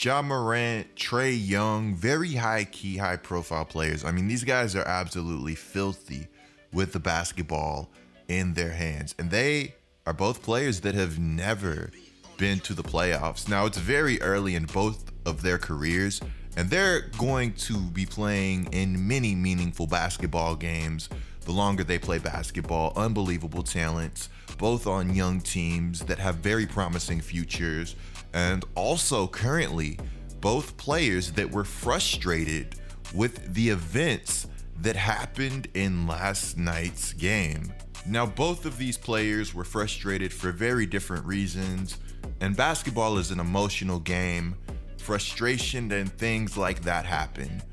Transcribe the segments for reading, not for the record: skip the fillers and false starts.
Ja Morant, Trae Young, very high-key, high-profile players. I mean, these guys are absolutely filthy with the basketball in their hands. And they are both players that have never been to the playoffs. Now, it's very early in both of their careers, and they're going to be playing in many meaningful basketball games the longer they play basketball. Unbelievable talents, both on young teams that have very promising futures, and also currently both players that were frustrated with the events that happened in last night's game. Now, both of these players were frustrated for very different reasons, and basketball is an emotional game. Frustration and things like that happen.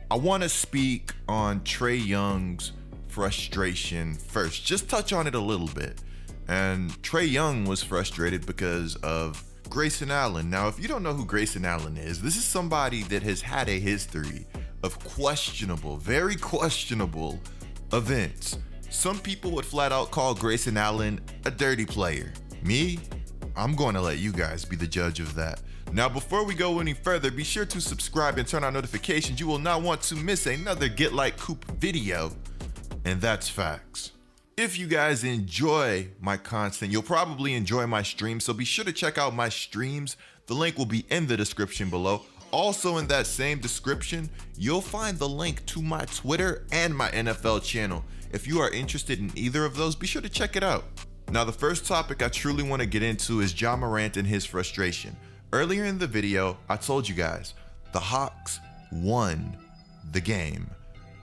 I want to speak on Trae Young's frustration first, just touch on it a little bit. And Trae Young was frustrated because of Grayson Allen. Now, if you don't know who Grayson Allen is, this is somebody that has had a history of questionable, very questionable events. Some people would flat out call Grayson Allen a dirty player. Me, I'm going to let you guys be the judge of that. Now, before we go any further, be sure to subscribe and turn on notifications. You will not want to miss another Get Like Coop video, and that's facts. If you guys enjoy my content, you'll probably enjoy my streams, so be sure to check out my streams. The link will be in the description below. Also in that same description, you'll find the link to my Twitter and my NFL channel. If you are interested in either of those, be sure to check it out. Now, the first topic I truly want to get into is Ja Morant and his frustration. Earlier in the video, I told you guys, the Hawks won the game.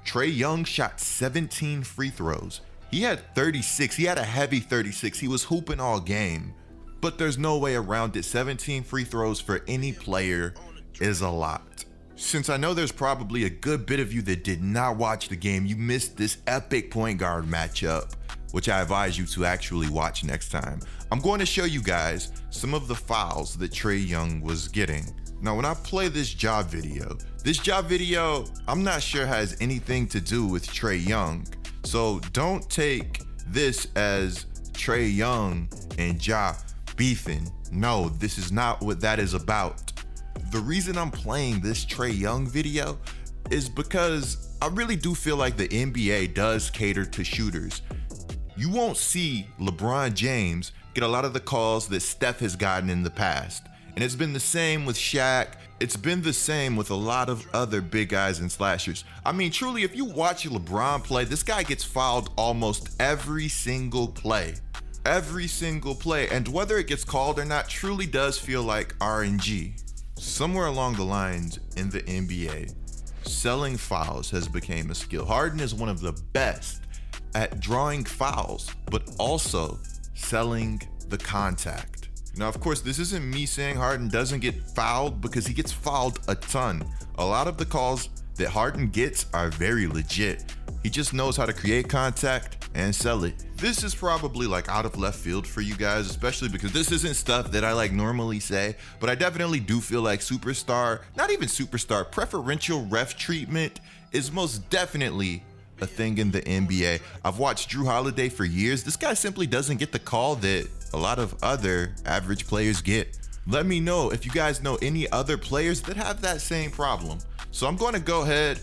Trae Young shot 17 free throws. He had 36. He had a heavy 36. He was hooping all game. But there's no way around it. 17 free throws for any player is a lot. Since I know there's probably a good bit of you that did not watch the game, you missed this epic point guard matchup, which I advise you to actually watch next time. I'm going to show you guys some of the fouls that Trae Young was getting. Now, when I play this Ja video, I'm not sure has anything to do with Trae Young. So don't take this as Trae Young and Ja beefing. No, this is not what that is about. The reason I'm playing this Trae Young video is because I really do feel like the NBA does cater to shooters. You won't see LeBron James get a lot of the calls that Steph has gotten in the past. And it's been the same with Shaq. It's been the same with a lot of other big guys and slashers. I mean, truly, if you watch LeBron play, this guy gets fouled almost every single play. Every single play. And whether it gets called or not truly does feel like RNG. Somewhere along the lines in the NBA, selling fouls has become a skill. Harden is one of the best at drawing fouls, but also selling the contact. Now, of course, this isn't me saying Harden doesn't get fouled, because he gets fouled a ton. A lot of the calls that Harden gets are very legit. He just knows how to create contact and sell it. This is probably like out of left field for you guys, especially because this isn't stuff that I like normally say, but I definitely do feel like not even superstar, preferential ref treatment is most definitely a thing in the NBA. I've watched Drew Holiday for years. This guy simply doesn't get the call that a lot of other average players get. Let me know if you guys know any other players that have that same problem. So I'm going to go ahead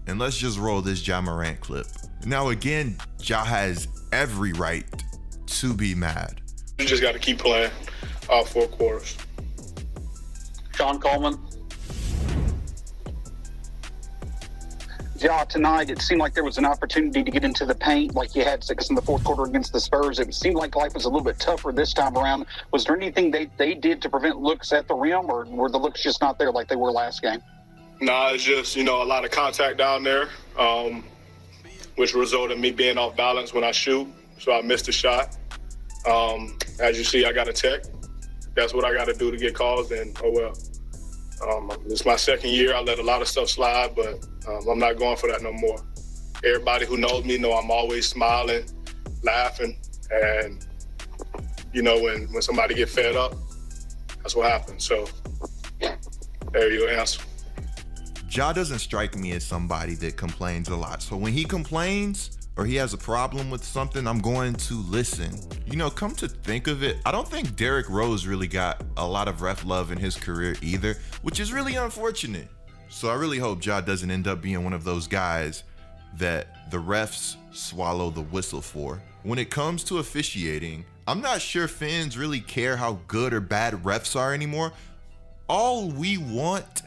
and let's just roll this Ja Morant clip. Now, again, Ja has every right to be mad. You just got to keep playing all 4 quarters. Sean Coleman. Ja, tonight it seemed like there was an opportunity to get into the paint like you had 6 in the fourth quarter against the Spurs. It seemed like life was a little bit tougher this time around. Was there anything they did to prevent looks at the rim, or were the looks just not there like they were last game? Nah, it's just, a lot of contact down there, which resulted in me being off balance when I shoot. So I missed a shot. As you see, I got a tech. That's what I got to do to get calls, and oh well. It's my second year. I let a lot of stuff slide, but I'm not going for that no more. Everybody who knows me know I'm always smiling, laughing, and when somebody get fed up, that's what happens. So there you go, answer. Ja doesn't strike me as somebody that complains a lot. So when he complains, or he has a problem with something, I'm going to listen. You know, come to think of it, I don't think Derrick Rose really got a lot of ref love in his career either, which is really unfortunate. So I really hope Ja doesn't end up being one of those guys that the refs swallow the whistle for. When it comes to officiating, I'm not sure fans really care how good or bad refs are anymore. All we want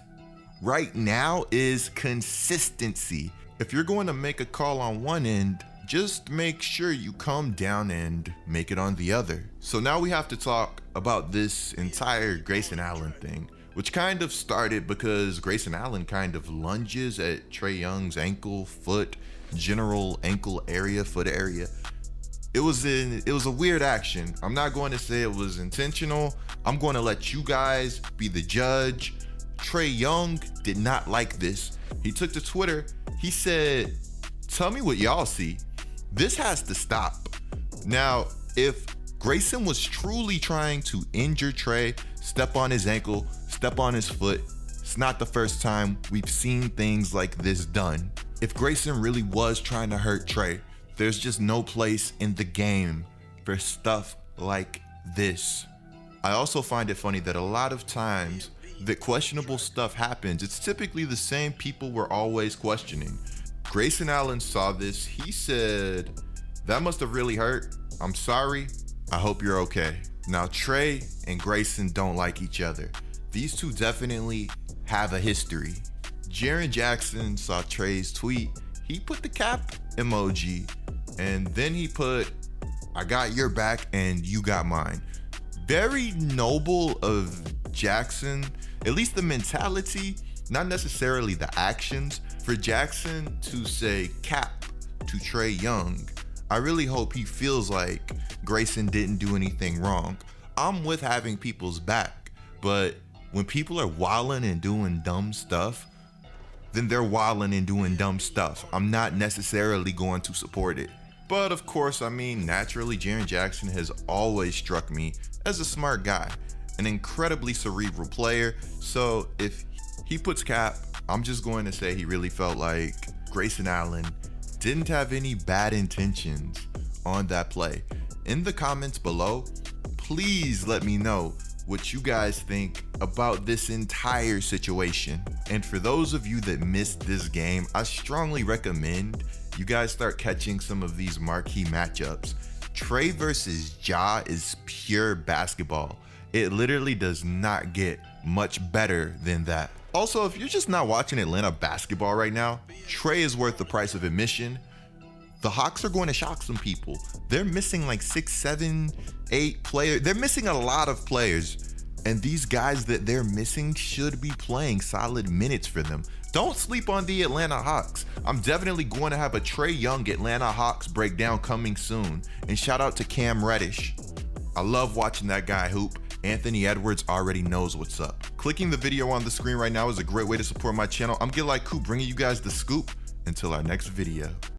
right now is consistency. If you're going to make a call on one end, just make sure you come down and make it on the other. So now we have to talk about this entire Grayson Allen thing, which kind of started because Grayson Allen kind of lunges at Trae Young's ankle, foot, general ankle area, foot area. It was a weird action. I'm not going to say it was intentional. I'm going to let you guys be the judge. Trae Young did not like this. He took to Twitter. He said, "Tell me what y'all see. This has to stop." Now, if Grayson was truly trying to injure Trae, step on his ankle, step on his foot, it's not the first time we've seen things like this done. If Grayson really was trying to hurt Trae, there's just no place in the game for stuff like this. I also find it funny that a lot of times that questionable stuff happens, it's typically the same people we're always questioning. Grayson Allen saw this. He said, "That must have really hurt. I'm sorry. I hope you're okay." Now, Trae and Grayson don't like each other. These two definitely have a history. Jaren Jackson saw Trae's tweet. He put the cap emoji, and then he put, "I got your back and you got mine." Very noble of Jackson, at least the mentality, not necessarily the actions. For Jackson to say cap to Trae Young, I really hope he feels like Grayson didn't do anything wrong. I'm with having people's back, but when people are wilding and doing dumb stuff, then they're wilding and doing dumb stuff. I'm not necessarily going to support it. But of course, I mean, naturally, Jaren Jackson has always struck me as a smart guy, an incredibly cerebral player. So if he puts cap, I'm just going to say he really felt like Grayson Allen didn't have any bad intentions on that play. In the comments below, please let me know what you guys think about this entire situation. And for those of you that missed this game, I strongly recommend you guys start catching some of these marquee matchups. Trae versus Ja is pure basketball. It literally does not get much better than that. Also, if you're just not watching Atlanta basketball right now, Trae is worth the price of admission. The Hawks are going to shock some people. They're missing like 6, 7, 8 players. They're missing a lot of players. And these guys that they're missing should be playing solid minutes for them. Don't sleep on the Atlanta Hawks. I'm definitely going to have a Trae Young Atlanta Hawks breakdown coming soon. And shout out to Cam Reddish. I love watching that guy hoop. Anthony Edwards already knows what's up. Clicking the video on the screen right now is a great way to support my channel. I'm Get Like Coop, bringing you guys the scoop. Until our next video.